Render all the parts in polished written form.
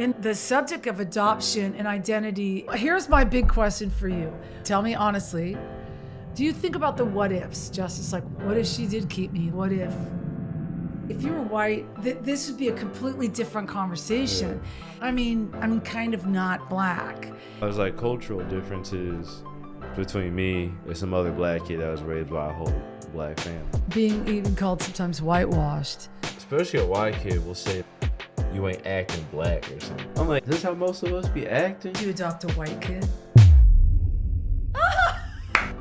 In the subject of adoption and identity, here's my big question for you. Tell me honestly, do you think about the what ifs? Justice, like, what if she did keep me? What if you were white, this would be a completely different conversation. Yeah. I mean, I'm kind of not black. There's like cultural differences between me and some other black kid that was raised by a whole black family. Being even called sometimes whitewashed. Especially a white kid will say, you ain't acting black or something. I'm like, this is how most of us be acting? You adopt a white kid?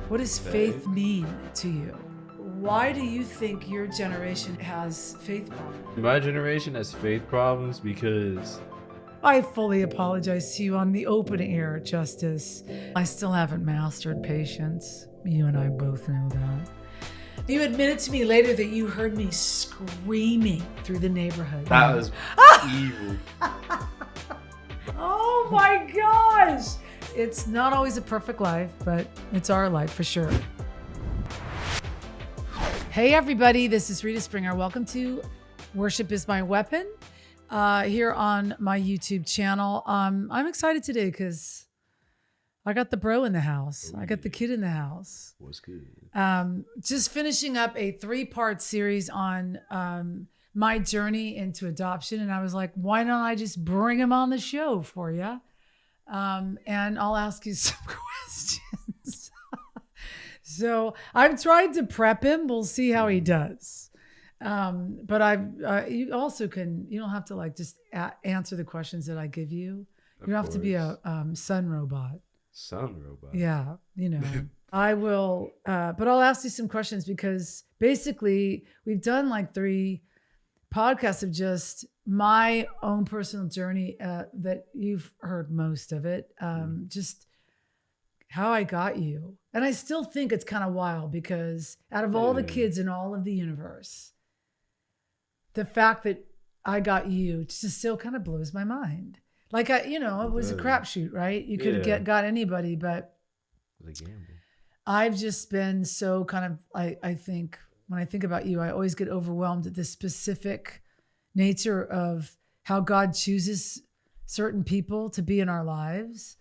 What does faith mean to you? Why do you think your generation has faith problems? My generation has faith problems because... I fully apologize to you on the open air, Justice. I still haven't mastered patience. You and I both know that. You admitted to me later that you heard me screaming through the neighborhood. That was evil. Oh my gosh! It's not always a perfect life, but it's our life for sure. Hey everybody, this is Rita Springer. Welcome to Worship is My Weapon here on my YouTube channel. I'm excited today because I got the bro in the house. I got the kid in the house. What's good? Just finishing up a 3-part series on my journey into adoption. And I was like, why don't I just bring him on the show for you? And I'll ask you some questions. So I've tried to prep him. We'll see how he does. But you also you don't have to like just answer the questions that I give you. You don't have to be a sun robot. Sun robot? Yeah, you know. I will, but I'll ask you some questions because basically we've done like 3 podcasts of just my own personal journey that you've heard most of it. Just how I got you. And I still think it's kind of wild because out of all the kids in all of the universe, the fact that I got you just still kind of blows my mind. Like, it was a crapshoot, right? You could have got anybody, but it was a gamble. I've just been so kind of, I think when I think about you, I always get overwhelmed at the specific nature of how God chooses certain people to be in our lives.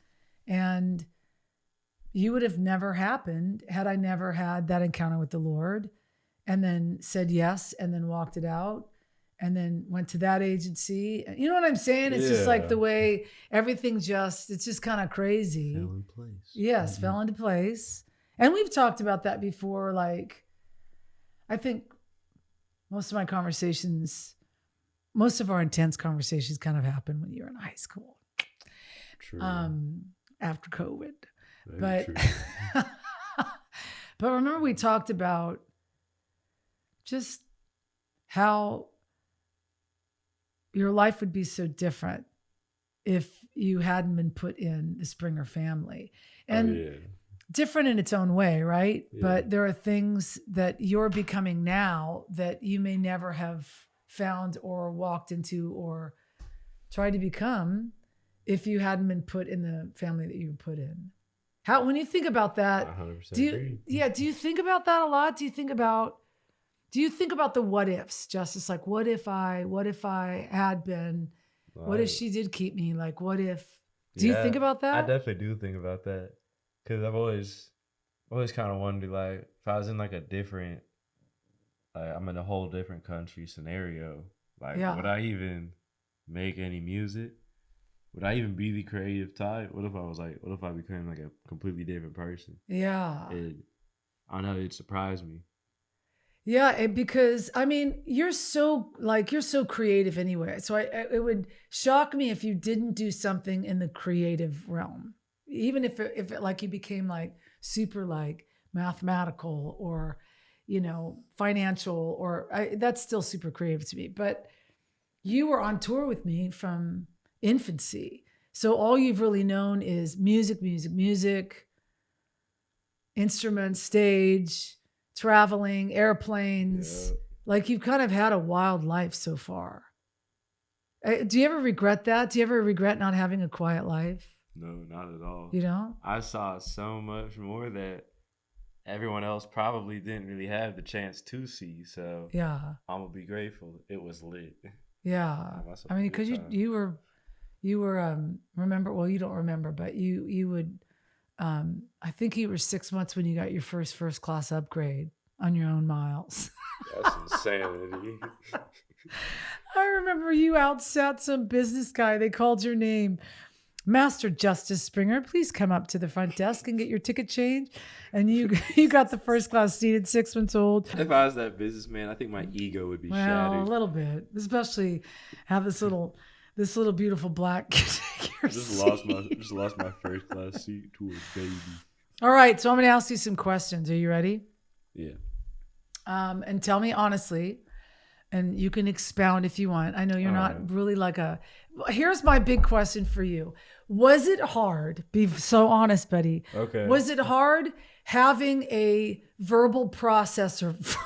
And you would have never happened had I never had that encounter with the Lord and then said yes and then walked it out and then went to that agency. You know what I'm saying? It's just like the way everything it's just kind of crazy. Fell in place. Yes, fell into place. And we've talked about that before. Like, I think most of our intense conversations kind of happen when you're in high school. True. After COVID. Very true. But remember we talked about just how your life would be so different if you hadn't been put in the Springer family. And different in its own way, right? Yeah. But there are things that you're becoming now that you may never have found or walked into or tried to become if you hadn't been put in the family that you were put in. When you think about that, 100% do you think about that a lot? Do you think about the what ifs, Justice? Like, what if I had been, what if she did keep me? Like, what if, do you think about that? I definitely do think about that. Cause I've always kind of wondered, like, if I was in like a different, I'm in a whole different country scenario, like, would I even make any music? Would I even be the creative type? What if I became like a completely different person? Yeah. I know it surprised me. Yeah, because I mean, you're so creative anyway. So it would shock me if you didn't do something in the creative realm. Even if it like you became like super like mathematical or, financial or that's still super creative to me. But you were on tour with me from infancy. So all you've really known is music, instruments, stage, traveling, airplanes. Like you've kind of had a wild life so far. Do you ever regret that? Do you ever regret not having a quiet life? No, not at all. You don't? I saw so much more that everyone else probably didn't really have the chance to see. So I'm gonna be grateful. It was lit. Yeah. I mean, because you you were remember, well, you don't remember, but you would I think you were 6 months when you got your first class upgrade on your own miles. That's insanity. I remember you outsat some business guy. They called your name. Master Justice Springer, please come up to the front desk and get your ticket changed. And you got the first class seat at 6 months old. If I was that businessman, I think my ego would be shattered. A little bit, especially have this little beautiful black just lost my first class seat to a baby. All right, so I'm going to ask you some questions. Are you ready? Yeah. And tell me honestly, and you can expound if you want. I know you're not really like a. Here's my big question for you. Was it hard? Be so honest, buddy. Okay. Was it hard having a verbal processor for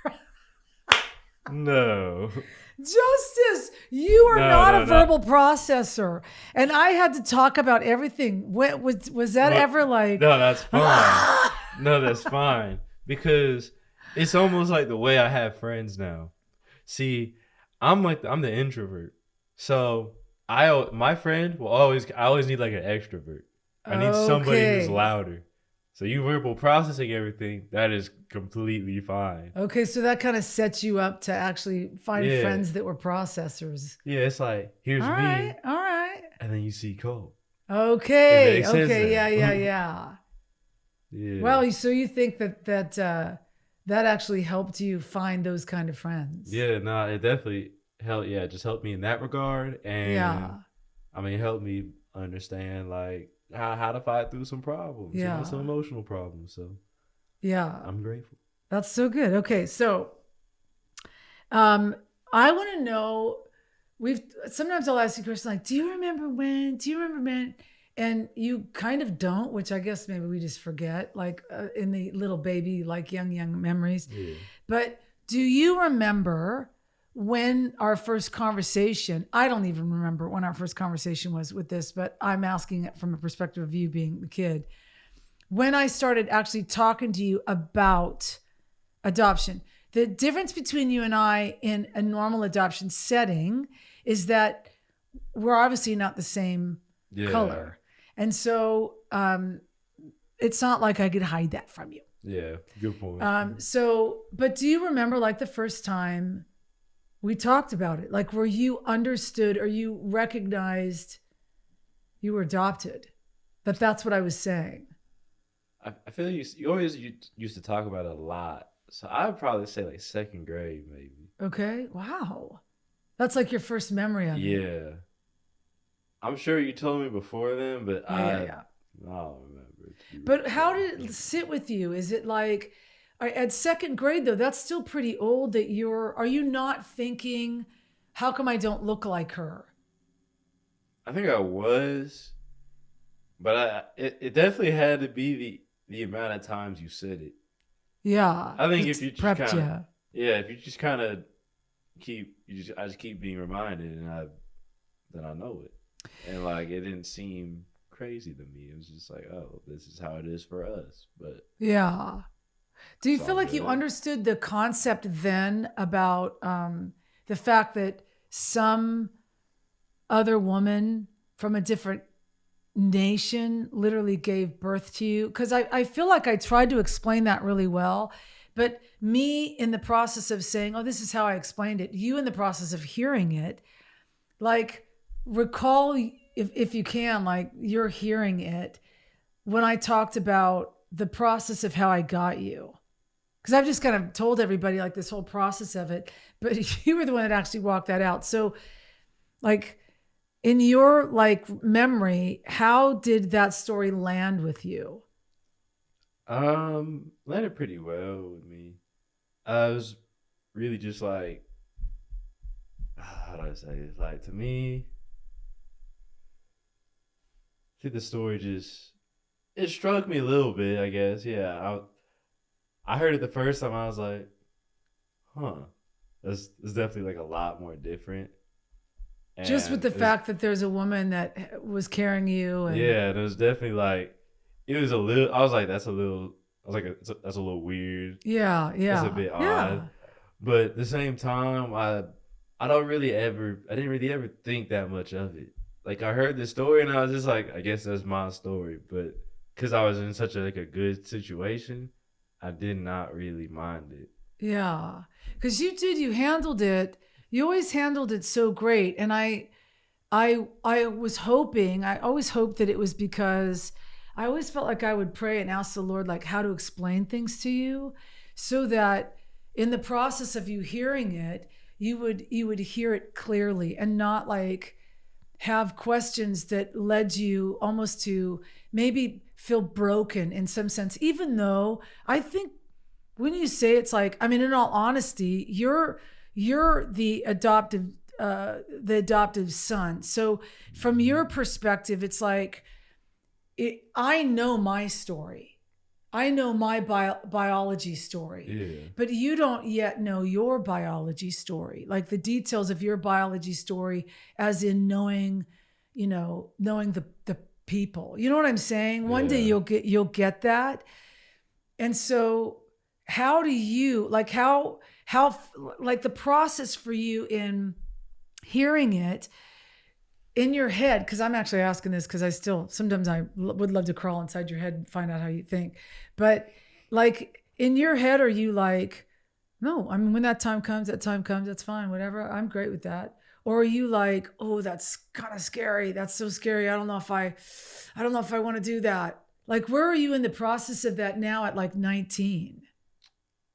a mother? No. Justice, you are not a verbal processor. And I had to talk about everything. Was that ever like... No, that's fine. No, that's fine. Because it's almost like the way I have friends now. See, I'm the introvert. So my friend I always need like an extrovert. I need somebody who's louder. So you verbal processing everything, that is completely fine. Okay, so that kind of sets you up to actually find friends that were processors. Yeah, it's like, here's me. All right. And then you see Cole. Okay. Yeah. Well, so you think that actually helped you find those kind of friends? Yeah, no, it definitely helped. Yeah, it just helped me in that regard. And I mean, it helped me understand like how to fight through some problems, some emotional problems. So I'm grateful. That's so good. Okay, so I want to know. Sometimes I'll ask you a question like, "Do you remember when? Do you remember when?" And you kind of don't, which I guess maybe we just forget, like in the little baby, like young memories. Yeah. But do you remember when our first conversation, I don't even remember when our first conversation was with this, but I'm asking it from a perspective of you being the kid. When I started actually talking to you about adoption, the difference between you and I in a normal adoption setting is that we're obviously not the same color. And so it's not like I could hide that from you. Yeah, good point. But do you remember like the first time we talked about it? Like, were you understood or you recognized you were adopted? That's what I was saying. I feel you always used to talk about it a lot. So I would probably say like second grade, maybe. Okay. Wow. That's like your first memory of it. Yeah. I'm sure you told me before then, but I don't remember. But how did it sit with you? Is it like at second grade though, that's still pretty old that are you not thinking, how come I don't look like her? I think I was, but it definitely had to be the amount of times you said it. Yeah. I think if you just kind of, if you just kind of I just keep being reminded and then I know it. And like, it didn't seem crazy to me. It was just like, oh, this is how it is for us. But yeah. Do you feel like you understood the concept then about the fact that some other woman from a different nation literally gave birth to you? Because I feel like I tried to explain that really well. But me in the process of saying, oh, this is how I explained it, you in the process of hearing it, like, recall if you can, like you're hearing it when I talked about the process of how I got you. Because I've just kind of told everybody like this whole process of it, but you were the one that actually walked that out. So like in your like memory, how did that story land with you? Landed pretty well with me. I was really just like, how do I say it? Like to me, I think the story it struck me a little bit, I guess. Yeah, I heard it the first time. I was like, huh, it's definitely like a lot more different. And just with the fact that there's a woman that was carrying you. And... yeah, it was definitely like, it was a little, I was like, that's a little weird. Yeah. That's a bit odd. But at the same time, I didn't really ever think that much of it. like I heard the story and I was just like, I guess that's my story. But because I was in such a good situation, I did not really mind it. Yeah, because you handled it. You always handled it so great, and I was hoping. I always hoped that it was because I always felt like I would pray and ask the Lord like how to explain things to you, so that in the process of you hearing it, you would hear it clearly and not like have questions that led you almost to maybe feel broken in some sense, even though I think when you say it's like, I mean, in all honesty, you're the adoptive son. So from your perspective, it's like, I know my story. I know my biology story, Yeah. but you don't yet know your biology story, like the details of your biology story, as in knowing the people. You know what I'm saying? One day you'll get that. And so how do you like like the process for you in hearing it in your head, because I'm actually asking this because sometimes I would love to crawl inside your head and find out how you think. But like in your head, are you like, no, I mean, when that time comes, that's fine, whatever. I'm great with that. Or are you like, oh, that's kind of scary. That's so scary. I don't know if I want to do that. Like, where are you in the process of that now at like 19?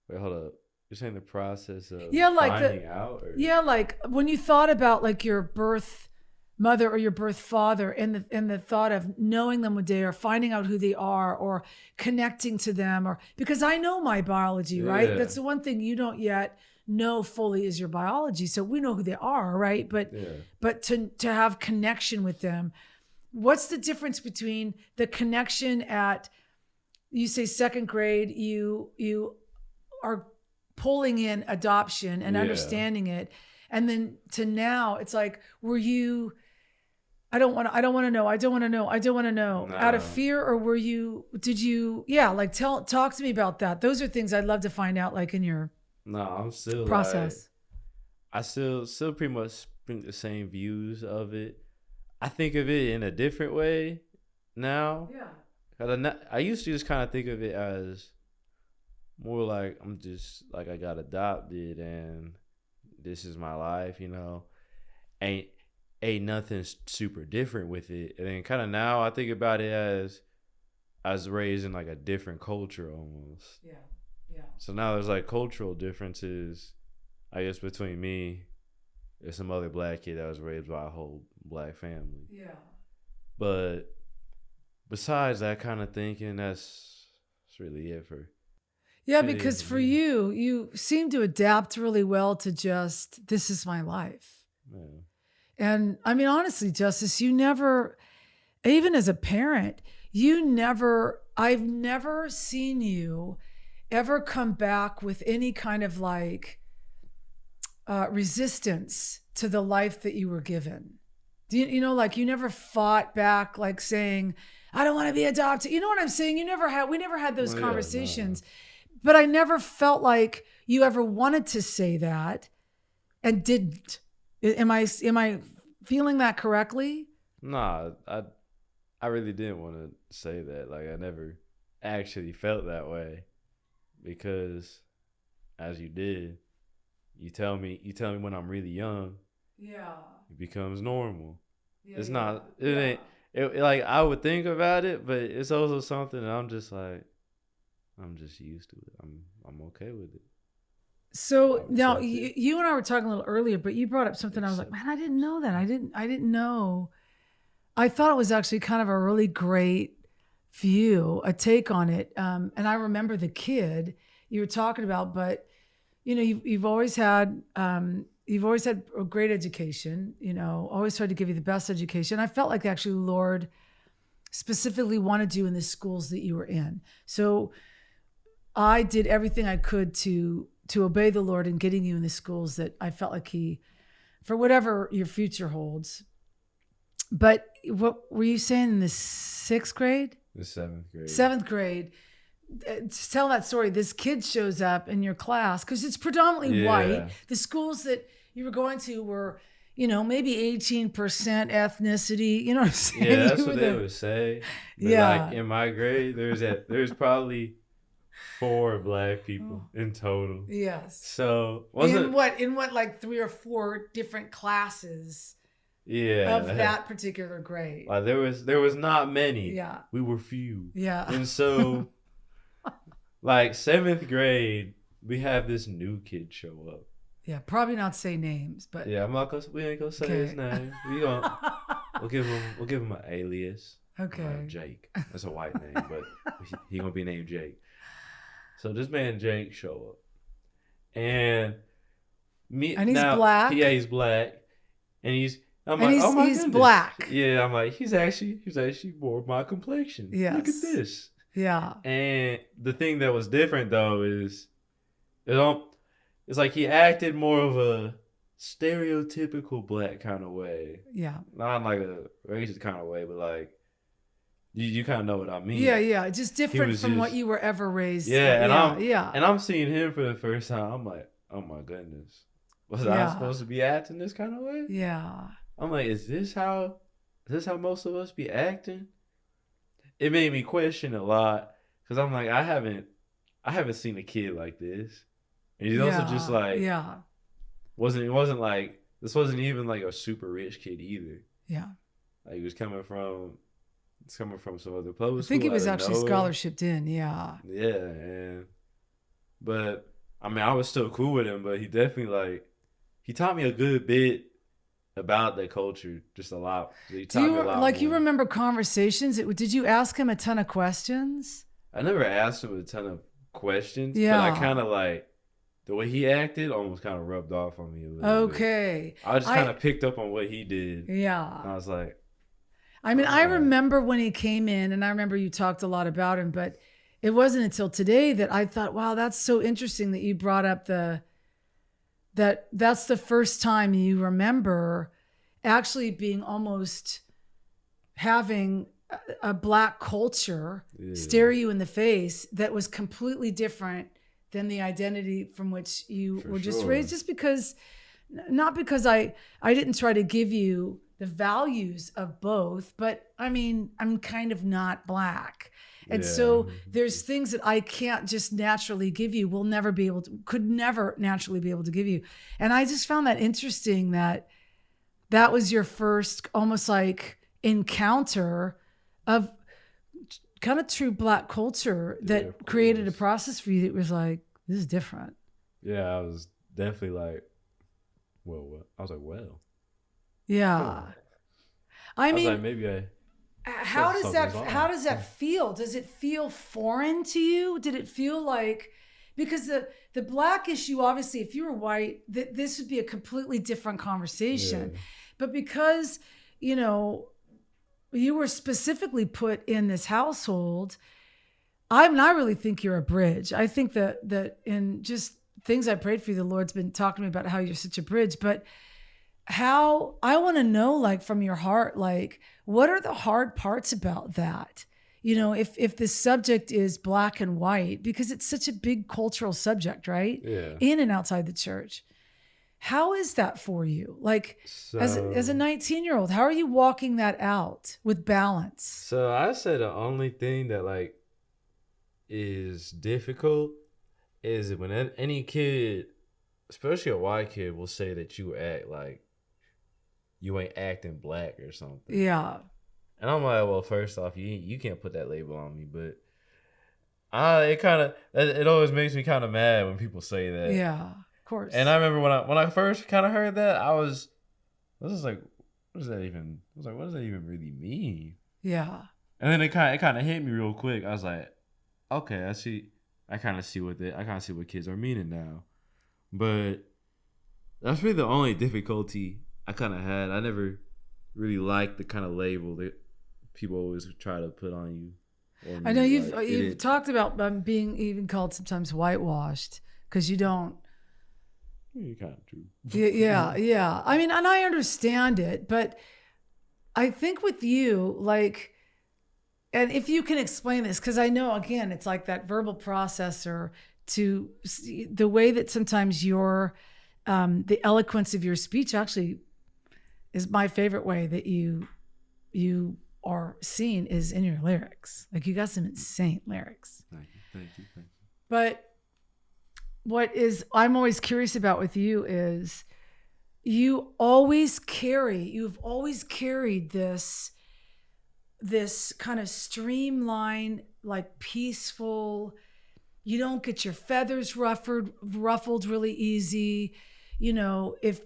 Wait, hold up. You're saying the process of finding out? Or? Yeah, like when you thought about like your birth mother or your birth father and the thought of knowing them one day or finding out who they are or connecting to them, or because I know my biology, right? That's the one thing you don't yet know fully is your biology. So we know who they are, right? But to have connection with them, what's the difference between the connection at, you say second grade, you are pulling in adoption and understanding it, and then to now it's like, were you, I don't want to know No. out of fear, or did you like talk to me about that? Those are things I'd love to find out, like in your I'm still process. I still pretty much think the same views of it. I think of it in a different way now. Yeah. I used to just kind of think of it as more like I'm just like I got adopted and this is my life, ain't nothing super different with it. And then kind of now I think about it as I was raised in like a different culture almost. Yeah. So now there's like cultural differences, I guess, between me and some other black kid that was raised by a whole black family. Yeah. But besides that kind of thinking, that's really it for. Yeah, because for you seem to adapt really well to just, this is my life. Yeah. And I mean, honestly, Justice, you never, even as a parent, I've never seen you ever come back with any kind of like resistance to the life that you were given. Like you never fought back, like saying, I don't want to be adopted. You know what I'm saying? We never had those conversations. No. But I never felt like you ever wanted to say that and didn't. Am I feeling that correctly? Nah, I really didn't want to say that. Like I never actually felt that way, because as you did, you tell me when I'm really young. Yeah. It becomes normal. Yeah, it's not. It ain't. It, like I would think about it, but it's also something that I'm just used to it. I'm okay with it. So now you and I were talking a little earlier, but you brought up something. I was like, man, I didn't know that. I didn't know. I thought it was actually kind of a really great view, a take on it. And I remember the kid you were talking about, but you've always had a great education, always tried to give you the best education. I felt like actually the Lord specifically wanted you in the schools that you were in. So I did everything I could to obey the Lord in getting you in the schools that I felt like for whatever your future holds. But what were you saying in the 6th grade? The 7th grade. 7th grade. Tell that story. This kid shows up in your class because it's predominantly white. The schools that you were going to were, maybe 18% ethnicity. You know what I'm saying? Yeah, that's what they would say. But like in my grade, there's probably 4 Black people in total. Yes. So in what like 3 or 4 different classes. Yeah. Of that particular grade. Like there was not many. Yeah. We were few. Yeah. And so like 7th grade, we have this new kid show up. Yeah, probably not say names, but yeah, we ain't gonna say his name. We'll give him an alias. Okay. Jake. That's a white name, but he gonna be named Jake. So this man Jake show up, and he's black. Yeah, he's black, and he's black. Yeah, I'm like, he's actually more of my complexion. Yes. Look at this. Yeah. And the thing that was different though is, it's like he acted more of a stereotypical black kind of way. Yeah. Not like a racist kind of way, but like you kind of know what I mean. Yeah. Just different from what you were ever raised. Yeah, and I'm seeing him for the first time. I'm like, oh my goodness, was I supposed to be acting this kind of way? Yeah. I'm like, is this how most of us be acting? It made me question a lot because I'm like, I haven't seen a kid like this, and he's also just like, wasn't like, this wasn't even like a super rich kid either. Yeah, like he was coming from some other public school. I think he was actually scholarshiped in. Yeah. But I mean, I was still cool with him, but he definitely he taught me a good bit about that culture, just a lot. He taught me a lot more. You remember conversations? Did you ask him a ton of questions? I never asked him a ton of questions. Yeah. But I kind of the way he acted almost kind of rubbed off on me a little bit. I just kind of picked up on what he did. Yeah. And I was like, I mean, I remember when he came in, and I remember you talked a lot about him, but it wasn't until today that I thought, wow, that's so interesting that you brought up that's the first time you remember actually being almost having a black culture stare you in the face that was completely different than the identity from which you were just raised. Just because, not because I didn't try to give you the values of both, but I mean, I'm kind of not black. And so there's things that I can't just naturally give you, could never naturally be able to give you. And I just found that interesting that was your first almost like encounter of kind of true black culture that created a process for you that was like, this is different. Yeah, I was definitely like, well, I was like, well. Yeah. I mean, was like, maybe how does that feel? Does it feel foreign to you? Did it feel like, because the black issue, obviously, if you were white, this would be a completely different conversation. Yeah. But because, you were specifically put in this household, I really think you're a bridge. I think that in just things I prayed for you, the Lord's been talking to me about how you're such a bridge, but how I want to know, like, from your heart, like, what are the hard parts about that? If the subject is black and white, because it's such a big cultural subject, right? Yeah. In and outside the church. How is that for you? Like, as a 19-year-old, how are you walking that out with balance? So I said the only thing that like is difficult is when any kid, especially a white kid, will say that you act like you ain't acting black or something. Yeah. And I'm like, well, first off, you can't put that label on me, but it always makes me kind of mad when people say that. Yeah, of course. And I remember when I first kind of heard that, I was just like, what does that even really mean? Yeah. And then it kind of hit me real quick. I was like, okay, I kind of see what kids are meaning now. But that's really the only difficulty I kind of had. I never really liked the kind of label that people always try to put on you. I know you've talked about being even called sometimes whitewashed because you don't. You're kind of true. Yeah. I mean, and I understand it, but I think with you, like, and if you can explain this, because I know, again, it's like that verbal processor to the way that sometimes the eloquence of your speech actually is my favorite way that you are seen is in your lyrics. Like you got some insane lyrics. Thank you. But I'm always curious about with you is you've always carried this kind of streamlined, like peaceful, you don't get your feathers ruffled really easy. You know, if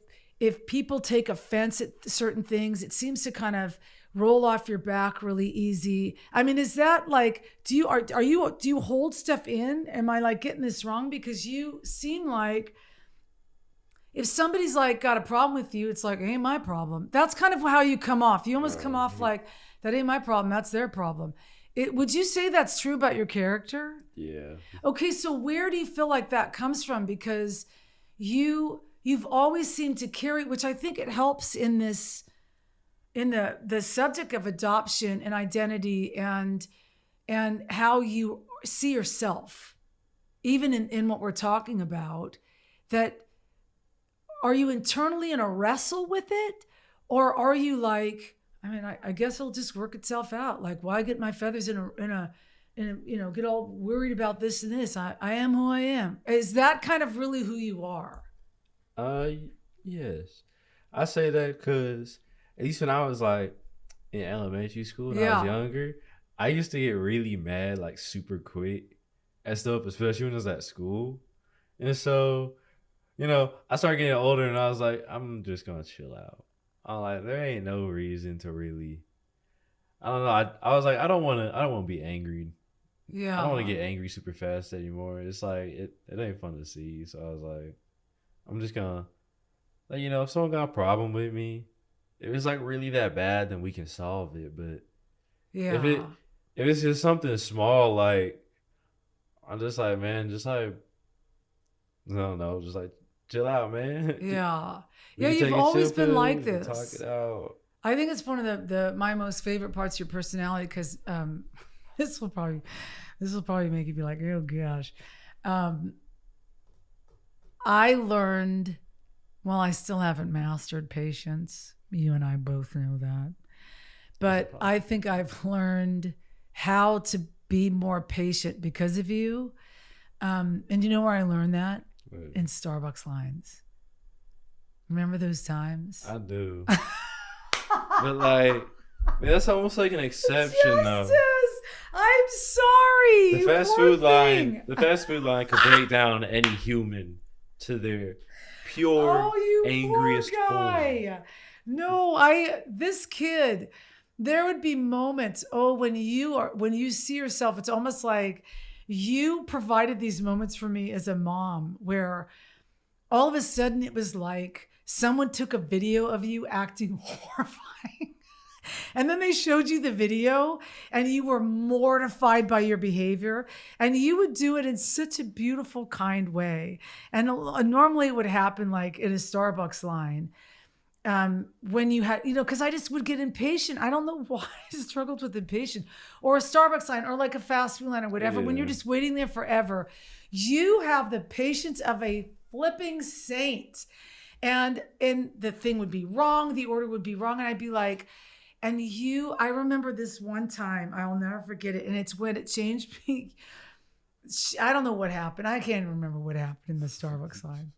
people take offense at certain things, it seems to kind of roll off your back really easy. I mean, is that like, do you hold stuff in? Am I like getting this wrong? Because you seem like if somebody's like got a problem with you, it's like, it ain't my problem. That's kind of how you come off. You almost come off like, that ain't my problem. That's their problem. Would you say that's true about your character? Yeah. Okay, so where do you feel like that comes from? Because you've always seemed to carry, which I think it helps in the subject of adoption and identity and how you see yourself, even in what we're talking about, that are you internally in a wrestle with it? Or are you like, I mean, I guess it'll just work itself out. Like, why get my feathers in a get all worried about this and this? I am who I am. Is that kind of really who you are? Yes. I say that because at least when I was like in elementary school when I was younger, I used to get really mad like super quick at stuff, especially when I was at school. And so, you know, I started getting older and I was like, I'm just gonna chill out. I'm like, there ain't no reason to really. I don't know. I was like, I don't want to be angry. Yeah. I don't want to get angry super fast anymore. It's like it ain't fun to see. So I was like, I'm just gonna, like, you know, if someone got a problem with me, if it's like really that bad, then we can solve it. But if it's just something small, like I'm just like, man, just like, no, just like chill out, man. Yeah. Yeah, you've always been like this. Talk it out. I think it's one of my most favorite parts of your personality because this will probably make you be like, oh gosh. I learned, well, I still haven't mastered patience. You and I both know that. But I think I've learned how to be more patient because of you. And you know where I learned that? Right. In Starbucks lines. Remember those times? I do. But like, that's almost like an exception though. I'm sorry. The fast food line could break down any human to their pure, angriest form. No, this kid, there would be moments, when you see yourself, it's almost like you provided these moments for me as a mom where all of a sudden it was like someone took a video of you acting horrifying. And then they showed you the video and you were mortified by your behavior and you would do it in such a beautiful, kind way. And normally it would happen like in a Starbucks line when you had, because I just would get impatient. I don't know why I struggled with impatience, or a Starbucks line or like a fast food line or whatever. Yeah. When you're just waiting there forever, you have the patience of a flipping saint. And the thing would be wrong. The order would be wrong. And I'd be like, I remember this one time, I'll never forget it. And it's when it changed me. I don't know what happened. I can't remember what happened in the Starbucks line.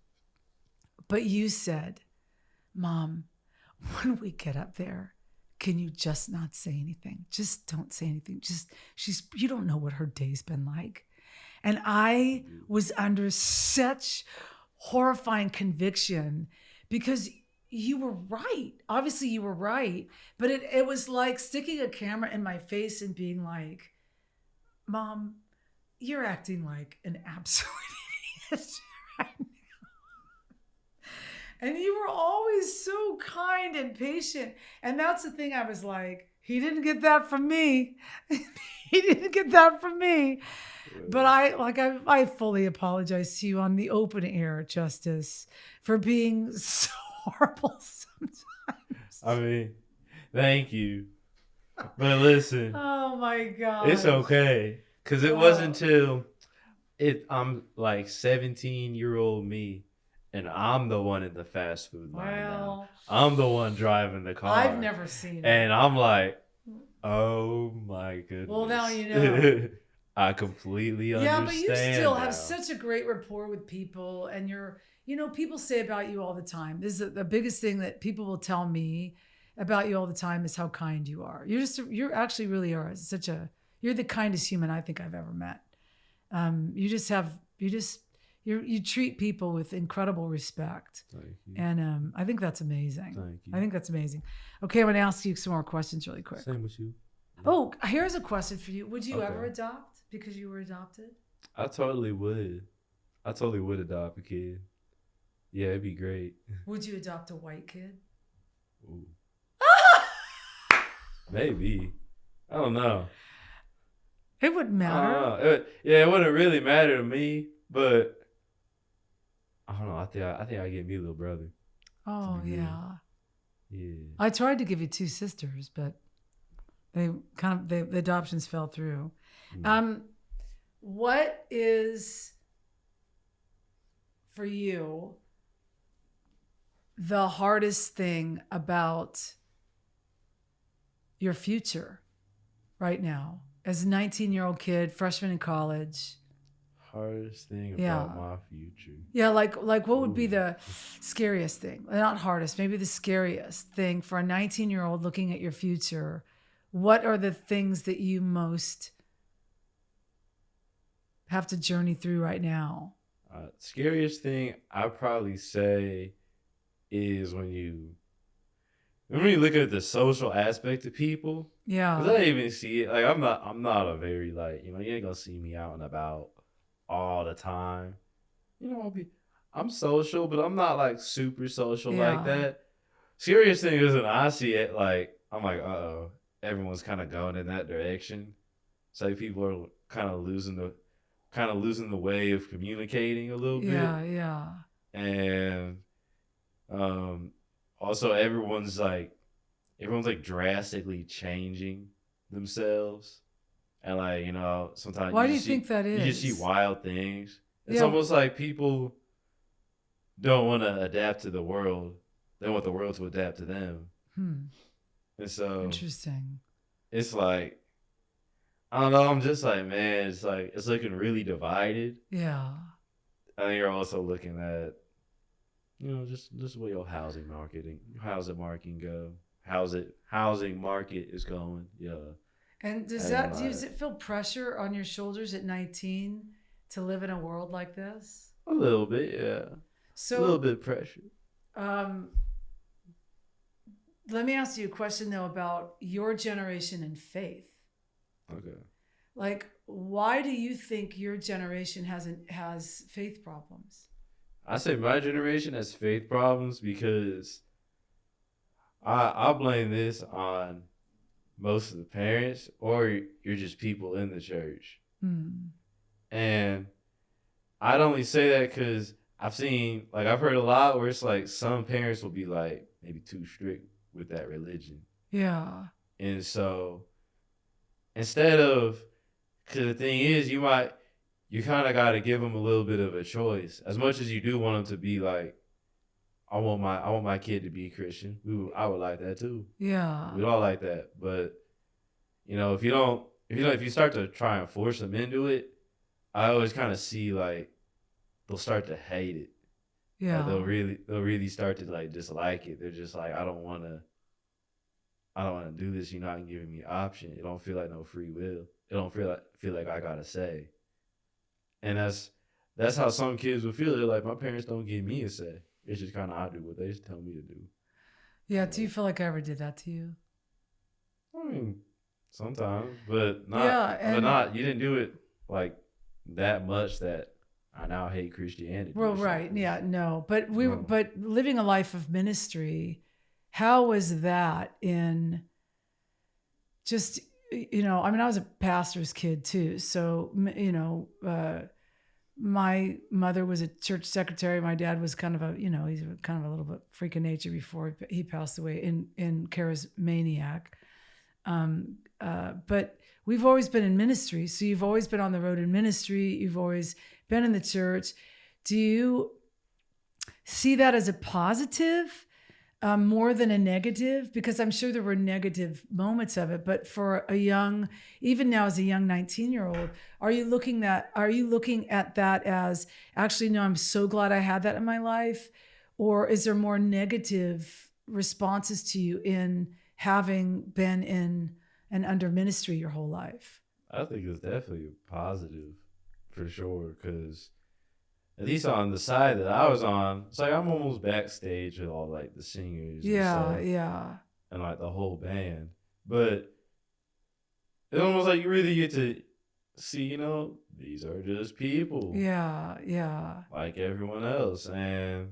But you said, Mom, when we get up there, can you just not say anything? Just don't say anything. You don't know what her day's been like. And I was under such horrifying conviction because you were right. Obviously you were right. But it was like sticking a camera in my face and being like, Mom, you're acting like an absolute idiot right now. And you were always so kind and patient. And that's the thing, I was like, he didn't get that from me. He didn't get that from me. But I fully apologize to you on the open air, Justice, for being so horrible sometimes. I mean, thank you. But listen. Oh my God. It's okay. Because it wasn't until I'm like 17-year-old me. and I'm the one in the fast food line Well, now. I'm the one driving the car. I've never seen it. And I'm like, oh my goodness. Well, now you know. I completely understand. Yeah, but you still now. have such a great rapport with people, and people say about you all the time. This is the biggest thing that people will tell me about you all the time is how kind you are. You actually really are you're the kindest human I think I've ever met. You treat people with incredible respect. Thank you. And I think that's amazing. Thank you. I think that's amazing. Okay, I'm going to ask you some more questions really quick. Same with you. Oh, here's a question for you. Would you ever adopt because you were adopted? I totally would. I totally would adopt a kid. Yeah, it'd be great. Would you adopt a white kid? Ooh. Think I don't know. It wouldn't matter. It wouldn't really matter to me, but I don't know. I think I get me a little brother. Oh yeah. Yeah. I tried to give you two sisters, but the adoptions fell through. What is for you the hardest thing about your future right now as a 19-year-old kid, freshman in college? Hardest thing about my future. Yeah, like what would be the scariest thing? Not hardest, maybe the scariest thing for a 19-year-old looking at your future. What are the things that you most have to journey through right now? Scariest thing I'd probably say is when you look at the social aspect of people. Yeah. 'Cause I even see it. Like I'm not a very you ain't gonna see me out and about all the time. I'm social, but I'm not like super social like that. Scariest thing is when I see it, like I'm like, uh-oh, everyone's kind of going in that direction. It's like people are kind of losing the way of communicating a little bit. Yeah. And also everyone's like drastically changing themselves. And sometimes why do you think that is? You just see wild things. It's almost like people don't want to adapt to the world. They want the world to adapt to them. And so interesting. It's like, I don't know. I'm just like, man, it's looking really divided. Yeah. I think you're also looking at, just where your housing market go. Housing market is going. Yeah. And does it feel pressure on your shoulders at 19 to live in a world like this? A little bit, yeah. So a little bit of pressure. Let me ask you a question though about your generation and faith. Okay. Like, why do you think your generation has faith problems? I say my generation has faith problems because I blame this on most of the parents, or you're just people in the church. And I'd only say that because I've heard a lot where it's like some parents will be like maybe too strict with that religion. Yeah. And so instead of, because the thing is, you kind of got to give them a little bit of a choice. As much as you do want them to be like, I want my kid to be a Christian. I would like that too. Yeah. We'd all like that. But if you start to try and force them into it, I always kind of see like they'll start to hate it. Yeah. Like they'll really start to like dislike it. They're just like, I don't want to do this. You're not giving me option. It don't feel like no free will. It don't feel like I gotta say. And that's how some kids would feel. They're like, my parents don't give me a say. It's just kind of I do what they tell me to do. Yeah. Do you feel like I ever did that to you? I mean, sometimes, but not. Yeah, but not. You didn't do it like that much that I now hate Christianity. Well, right. Yeah. No. But but living a life of ministry, how was that in just, I was a pastor's kid too. So, my mother was a church secretary. My dad was kind of he's kind of a little bit freak of nature before he passed away in charismaniac. But we've always been in ministry. So you've always been on the road in ministry. You've always been in the church. Do you see that as a positive more than a negative, because I'm sure there were negative moments of it. But for even now as a young 19-year-old, are you looking at that as actually, no, I'm so glad I had that in my life? Or is there more negative responses to you in having been in and under ministry your whole life? I think it's definitely positive for sure, because at least on the side that I was on, it's like I'm almost backstage with all like the singers and like the whole band. But it's almost like you really get to see, these are just people. Yeah. Like everyone else. And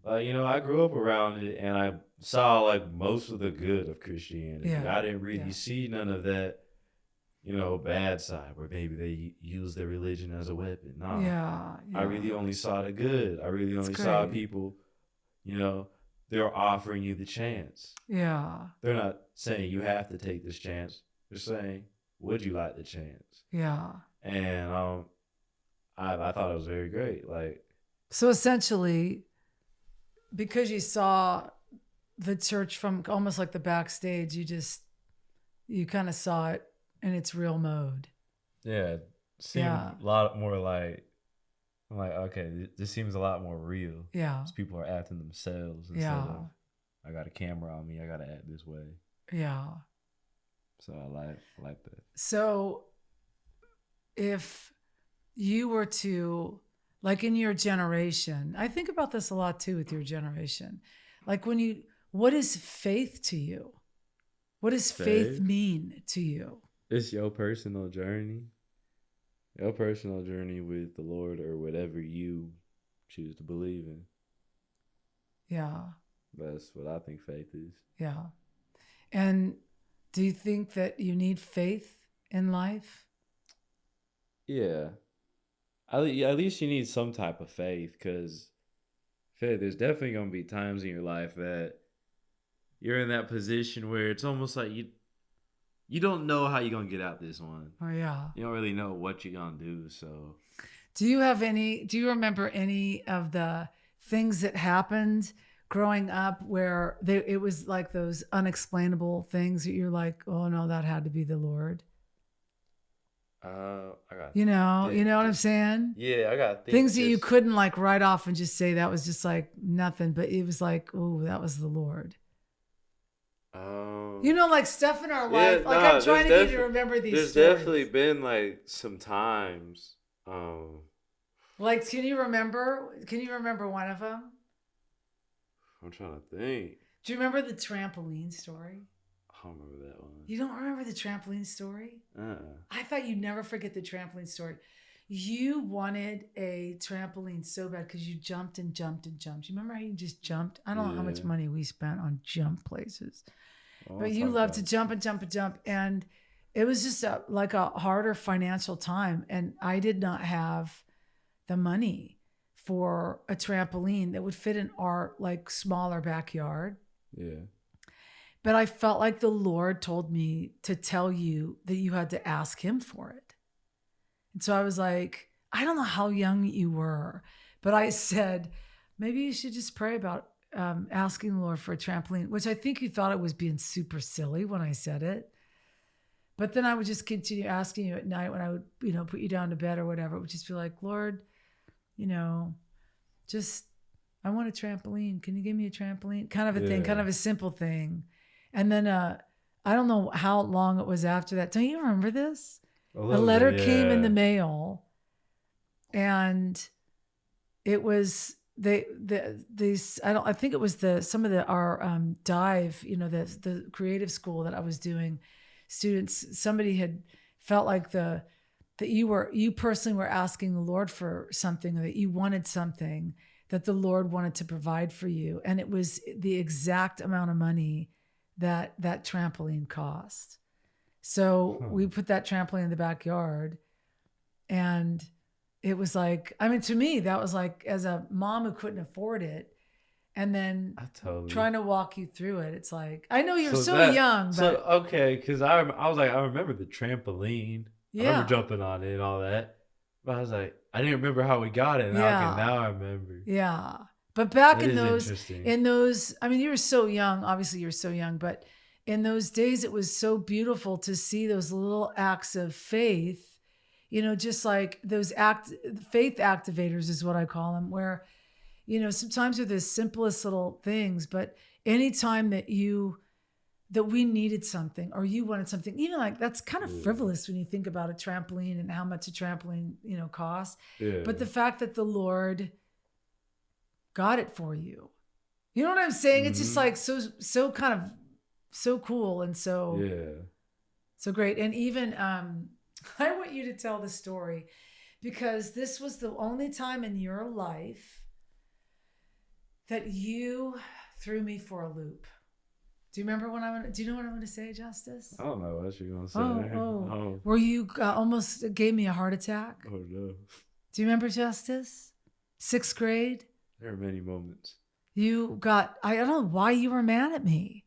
like, I grew up around it and I saw like most of the good of Christianity. Yeah. I didn't really see none of that, bad side where maybe they use their religion as a weapon. No. Yeah. I really only saw the good. I really only saw people, they're offering you the chance. Yeah. They're not saying you have to take this chance. They're saying, would you like the chance? Yeah. And I thought it was very great. Like, so essentially, because you saw the church from almost like the backstage, you kind of saw it in its real mode. Yeah, it seemed a lot more like, I'm like, okay, this seems a lot more real. Yeah. Because people are acting themselves instead of, I got a camera on me, I got to act this way. Yeah. So I like that. So if you were to, like in your generation, I think about this a lot too with your generation. Like what is faith to you? What does faith mean to you? It's your personal journey. Your personal journey with the Lord or whatever you choose to believe in. Yeah. That's what I think faith is. Yeah. And do you think that you need faith in life? Yeah. At least you need some type of faith, because there's definitely going to be times in your life that you're in that position where it's almost like you don't know how you're going to get out this one. Oh, yeah. You don't really know what you're going to do, so. Do you remember any of the things that happened growing up where it was like those unexplainable things that you're like, oh no, that had to be the Lord? I got you know what I'm saying? Yeah, I got things that you couldn't like write off and just say that was just like nothing, but it was like, oh, that was the Lord. Like stuff in our life. Like I'm trying to get you to remember these there's stories. Definitely been like some times. Like, can you remember one of them? I'm trying to think. Do you remember the trampoline story? I don't remember that one. You don't remember the trampoline story? I thought you'd never forget the trampoline story. You wanted a trampoline so bad because you jumped and jumped and jumped. You remember how you just jumped? I don't know how much money we spent on jump places. But you loved to jump and jump and jump. And it was just like a harder financial time. And I did not have the money for a trampoline that would fit in our like smaller backyard. Yeah. But I felt like the Lord told me to tell you that you had to ask him for it. And so I was like, I don't know how young you were, but I said, maybe you should just pray about asking the Lord for a trampoline, which I think you thought it was being super silly when I said it. But then I would just continue asking you at night when I would, put you down to bed or whatever. It would just be like, Lord, I want a trampoline. Can you give me a trampoline? Kind of a thing, kind of a simple thing. And then I don't know how long it was after that. Don't you remember this? A letter came in the mail, and it was I think it was our dive, the creative school that I was doing. Students, somebody had felt like that you personally were asking the Lord for something, or that you wanted something that the Lord wanted to provide for you, and it was the exact amount of money that trampoline cost. So we put that trampoline in the backyard, and it was like, to me, that was like, as a mom who couldn't afford it, and then trying to walk you through it. It's like, I know you're so young, but okay, because I was like, I remember the trampoline. Yeah. I remember jumping on it and all that, but I was like, I didn't remember how we got it. Yeah. Now I remember. Yeah. But back That in is those, I mean, you were so young. Obviously, you're so young, but in those days, it was so beautiful to see those little acts of faith, you know, just like those faith activators is what I call them, where, you know, sometimes they're the simplest little things, but anytime that we needed something or you wanted something, even like that's kind of frivolous when you think about a trampoline and how much a trampoline, you know, costs. Yeah. But the fact that the Lord got it for you, you know what I'm saying? It's just like so kind of so cool and so great. And even I want you to tell the story because this was the only time in your life that you threw me for a loop. Do you remember do you know what I'm going to say, Justice? I don't know what you're going to say. Oh. Where you almost gave me a heart attack? Oh, no. Do you remember, Justice? 6th grade? There are many moments. I don't know why you were mad at me.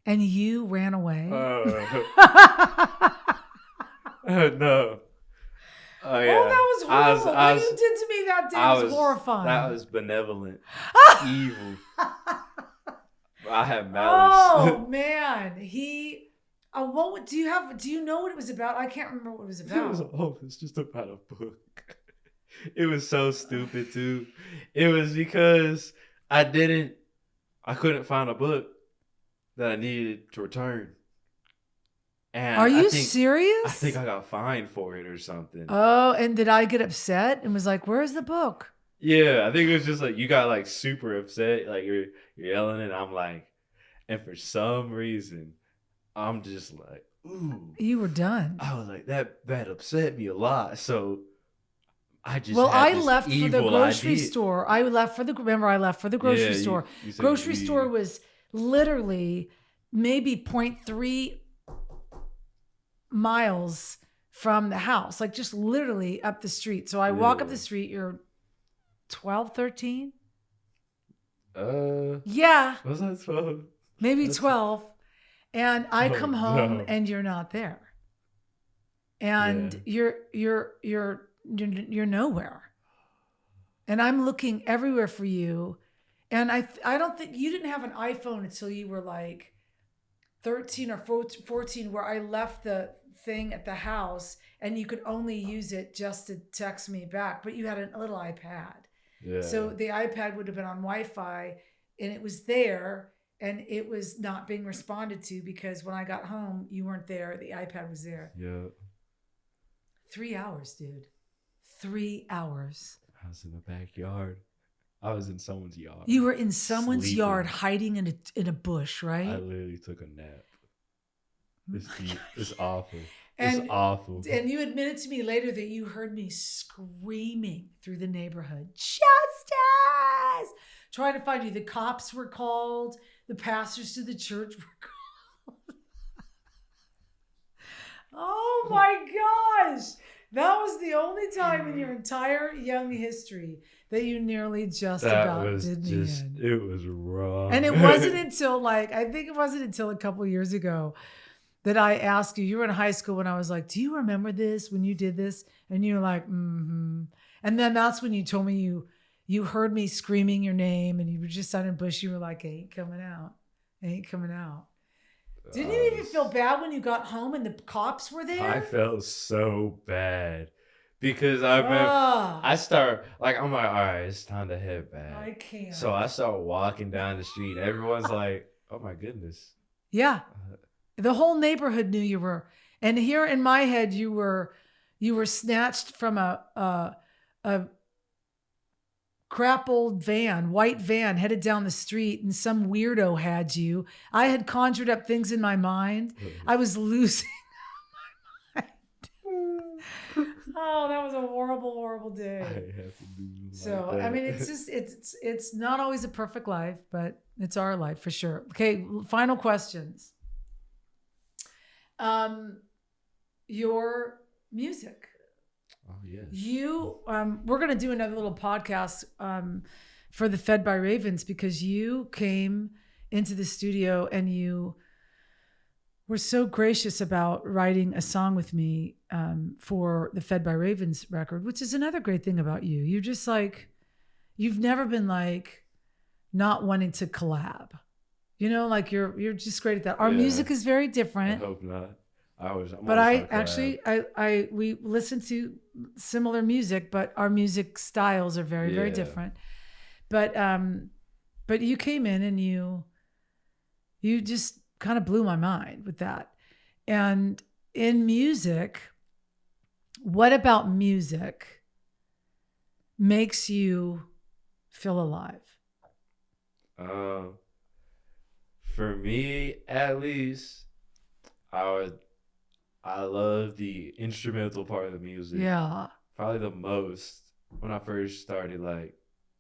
And you ran away. Oh, no. Oh, yeah. Oh, that was horrible. What you did to me that day was horrifying. That was benevolent. Evil. I have malice. Oh, man. Do you know what it was about? I can't remember what it was about. It's just about a book. It was so stupid too. It was because I couldn't find a book that I needed to return. And Are you serious? I think I got fined for it or something. Oh, and did I get upset and was like, "Where's the book?" Yeah, I think it was just like you got like super upset, like you're yelling, and I'm like, and for some reason, I'm just like, ooh. You were done. I was like, that upset me a lot, so. I left for the grocery store. I left for the grocery store. Grocery store was literally maybe 0.3 miles from the house, like just literally up the street. So I walk up the street. You're 12, 13? Yeah. Was I 12? Maybe 12. And I come home and you're not there. And you're nowhere. And I'm looking everywhere for you. And I don't think you didn't have an iPhone until you were like 13 or 14, where I left the thing at the house and you could only use it just to text me back. But you had a little iPad. Yeah. So the iPad would have been on Wi-Fi and it was there and it was not being responded to because when I got home, you weren't there. The iPad was there. Yeah. 3 hours, dude. 3 hours. I was in the backyard. I was in someone's yard. You were in someone's yard hiding in a bush, right? I literally took a nap. It's awful. It's awful. And you admitted to me later that you heard me screaming through the neighborhood, Justice! Trying to find you. The cops were called. The pastors to the church were called. Oh my gosh. That was the only time in your entire young history that you nearly did me in. It was wrong. And it wasn't until a couple years ago that I asked you. You were in high school when I was like, do you remember this when you did this? And you're like, mm-hmm. And then that's when you told me you heard me screaming your name and you were just out in bush. You were like, ain't coming out. Didn't you even feel bad when you got home and the cops were there? I felt so bad because I remember I'm like, all right, it's time to head back. I can't. So I start walking down the street. Everyone's like, oh my goodness. Yeah. The whole neighborhood knew you were. And here in my head, you were snatched from a crap old white van headed down the street and some weirdo had you. I had conjured up things in my mind. I was losing my mind. Oh, that was a horrible, horrible day. I have to do so, like that. I mean, it's just, it's not always a perfect life, but it's our life for sure. Okay. Final questions. Your music. Oh yes. We're going to do another little podcast for the Fed by Ravens because you came into the studio and you were so gracious about writing a song with me for the Fed by Ravens record, which is another great thing about you. You're just like, you've never been like not wanting to collab. You know, like you're just great at that. Our music is very different. I hope not. We listen to similar music, but our music styles are very, very different. But you came in and you just kind of blew my mind with that. And in music, what about music makes you feel alive? For me, at least, I love the instrumental part of the music. Yeah. Probably the most when I first started like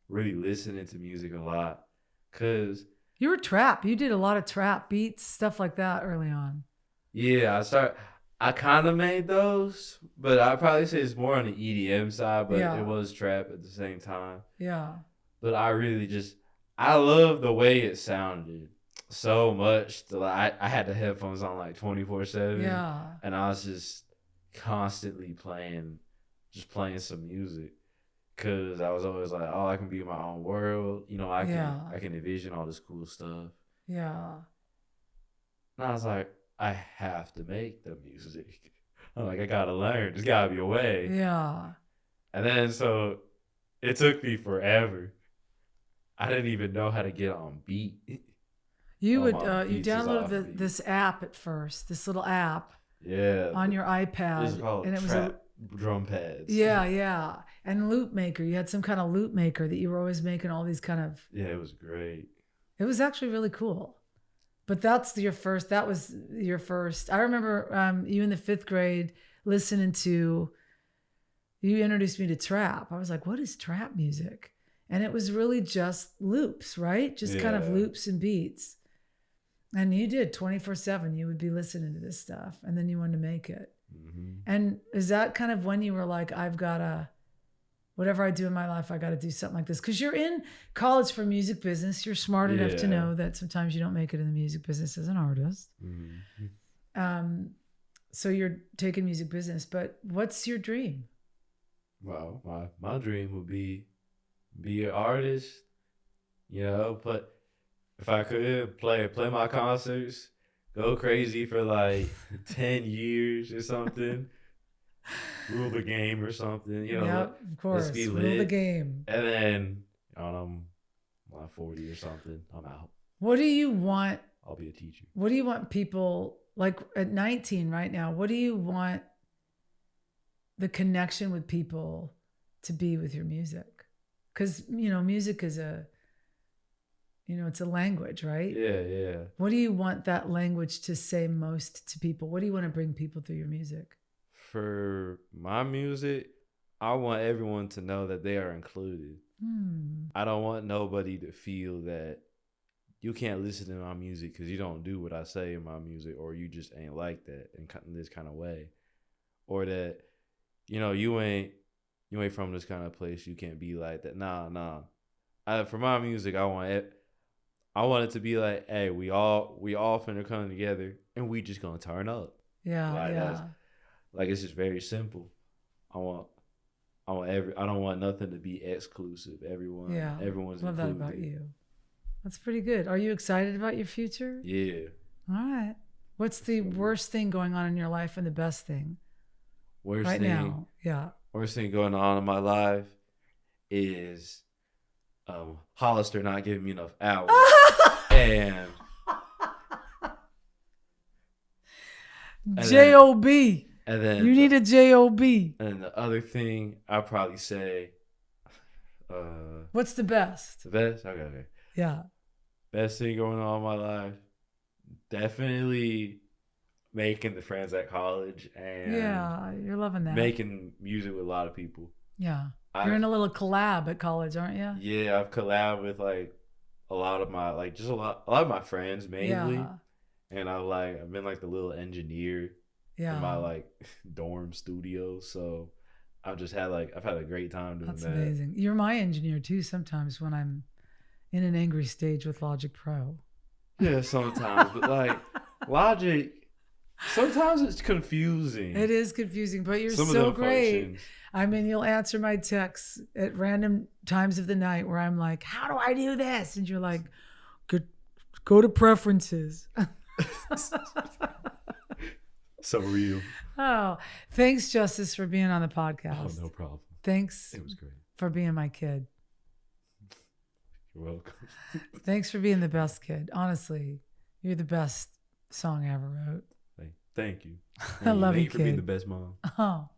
really listening to music a lot. Cause you were trap. You did a lot of trap beats, stuff like that early on. Yeah, I kind of made those, but I'd probably say it's more on the EDM side, but it was trap at the same time. Yeah. But I love the way it sounded so much that I had the headphones on like 24/7. Yeah. And I was just constantly playing some music. Cause I was always like, oh, I can be in my own world. You know, I can envision all this cool stuff. Yeah. And I was like, I have to make the music. I'm like, I gotta learn. There's gotta be a way. Yeah. And then so it took me forever. I didn't even know how to get on beat. You downloaded this app at first, this little app. Yeah. On your iPad. It's called drum pads. Yeah. And loop maker. You had some kind of loop maker that you were always making all these kind of. Yeah, it was great. It was actually really cool. But that was your first. I remember you in the 5th grade listening to, you introduced me to trap. I was like, what is trap music? And it was really just loops, right? Just kind of loops and beats. And you did 24/7. You would be listening to this stuff and then you wanted to make it. Mm-hmm. And is that kind of when you were like, whatever I do in my life, I got to do something like this? Because you're in college for music business. You're smart enough to know that sometimes you don't make it in the music business as an artist. Mm-hmm. So you're taking music business, but what's your dream? Well, my dream would be an artist, you know, but if I could play my concerts, go crazy for like 10 years or something. Rule the game or something, you know. Yeah, of course. Rule the game. And then I'm like 40 or something. I'm out. What do you want? I'll be a teacher. What do you want people, like at 19 right now, what do you want the connection with people to be with your music? Because, you know, music is it's a language, right? Yeah. What do you want that language to say most to people? What do you want to bring people through your music? For my music, I want everyone to know that they are included. I don't want nobody to feel that you can't listen to my music because you don't do what I say in my music, or you just ain't like that in this kind of way, or that, you know, you ain't from this kind of place, you can't be like that. Nah. For my music, I want it to be like, hey, we all finna come together and we just gonna turn up. Yeah. Like, it's just very simple. I don't want nothing to be exclusive. Everyone's love included. that about you. That's pretty good. Are you excited about your future? Yeah. All right. What's the worst thing going on in your life and the best thing? Worst thing now. Yeah. Worst thing going on in my life is Hollister not giving me enough hours. and J.O.B. And then you need a J.O.B. And the other thing I'd probably say, what's the best? The best? Okay. Yeah. Best thing going on in my life, definitely making the friends at college and you're loving that. Making music with a lot of people. Yeah. You're in a little collab at college, aren't you? Yeah, I've collabed with like a lot of my a lot of my friends mainly. Yeah. And I've been like the little engineer in my like dorm studio. So I've had a great time doing that. That's amazing. You're my engineer too sometimes when I'm in an angry stage with Logic Pro. Yeah, sometimes. But like Logic, Sometimes it's confusing. It is confusing, but you're so great. Functions. I mean, you'll answer my texts at random times of the night where I'm like, how do I do this? And you're like, go to preferences. So real. Oh, thanks, Justice, for being on the podcast. Oh, no problem. Thanks. It was great. For being my kid. You're welcome. Thanks for being the best kid. Honestly, you're the best song I ever wrote. Thank you. I love you, kid. For being the best mom. Oh.